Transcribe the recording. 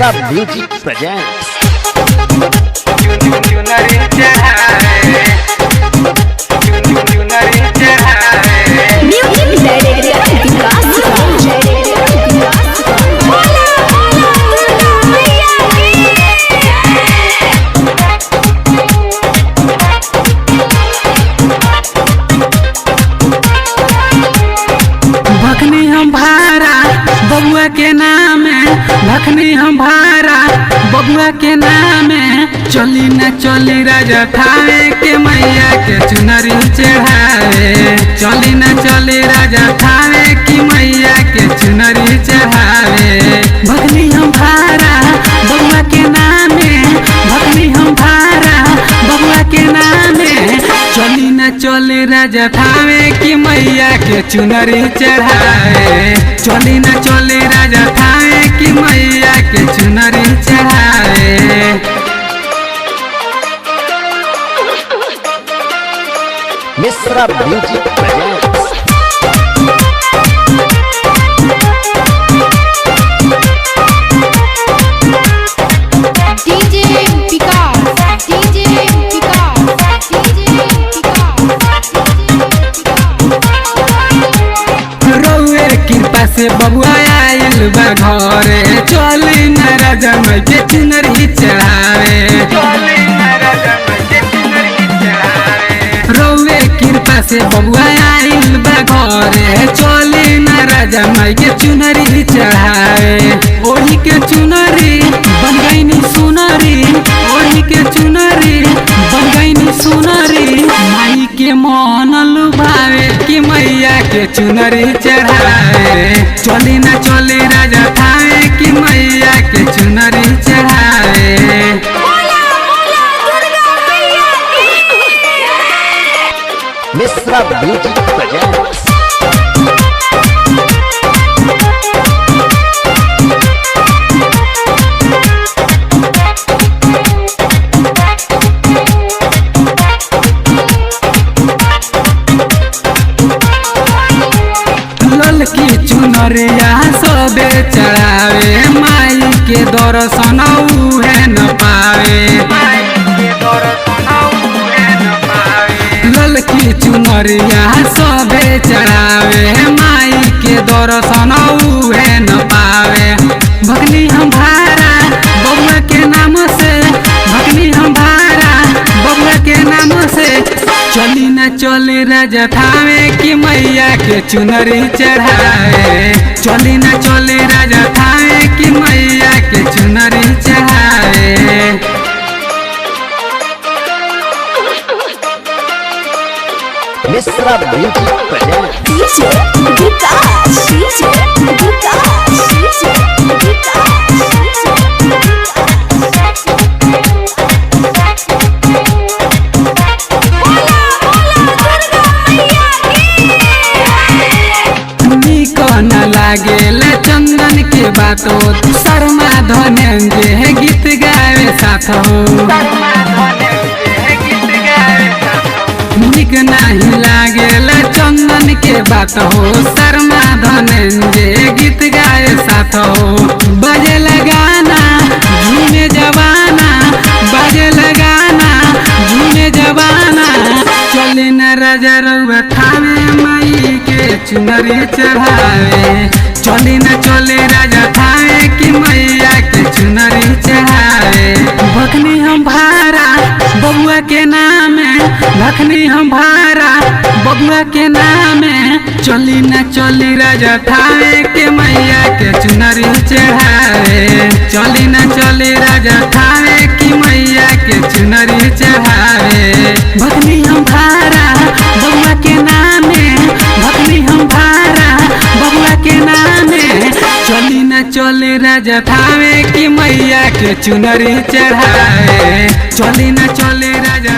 Mishra music presents. भखनी हम भारा बबुआ के नाम भखनी हम भारा बबुआ के नाम चली न चली राजा थावे के मैया के चुनरी चढ़ावे। चली न चली राजा थावे की मैया के चुनरी चढ़ावे। भखनी हम भारा बबुआ के नाम भखनी हम भारा बबुआ के नाम चली न चली राजा थावे की मैया के चुनरी चढ़ावे। चली न चली राजा थावे की मैया के चुनरी चढ़ावे। Mishra music presents. कृपा से बबुआ आयल बा घरे चली न राजा माई के चुनरी चढ़ावे। रौवे कृपा से बबुआ आयल बा घरे चली न राजा माई के चुनरी चढ़ावे। ओढ़ी के चुनरी बन गईनी सुनरी ओढ़ी के चुनरी बन गईनी सुनरी माई के मन लुभावे कि मैया के चुनरी चढ़ावे। चली न चली राजा थावे कि मैया के चुनरी चढ़ावे। Mishra music presents. ललकी चुनरिया सबे चढ़ावे माई के दर्शन उहे न पावे। ललकी चुनरिया सबे चढ़ावे माई के दर्शन उहे न पावे। भखनी हम भारा बबुआ के नाम से भखनी हम भारा बबुआ के नाम से चली न चली राजा थावे की मैया के चुनरी चढ़ावे। चली न चली राजा थावे की मैया के चुनरी चढ़ावे। Mishra music presents. डीजे विकास डीजे विकास डीजे विकास न लागेल चंदन के बातो शर्मा धनंजय गीत गावे साथ निक नहीं लागेल चंदन के बात हो शर्मा धनंजय गीत गावे साथ बजे लगाना झूमे जवाना बजे लगाना झूमे जवाना। चली न राजा रउआ थावे माई के चुनरी चढ़ावे। चली न चली राजा थावे की मैया के चुनरी चढ़ावे। भखनी हम भारा बबुआ के नाम भखनी हम भारा बबुआ के नाम चली न चली राजा थावे के मैया के चुनरी चढ़ावे। चली न चली राजा थावे की मैया के चुनरी चढ़ावे। भखनी हम भारा बबुआ के नाम भखनी हम भारा बबुआ के नाम चली न चली राजा थावे की मैया के चुनरी चढ़ावे। चली न चली राजा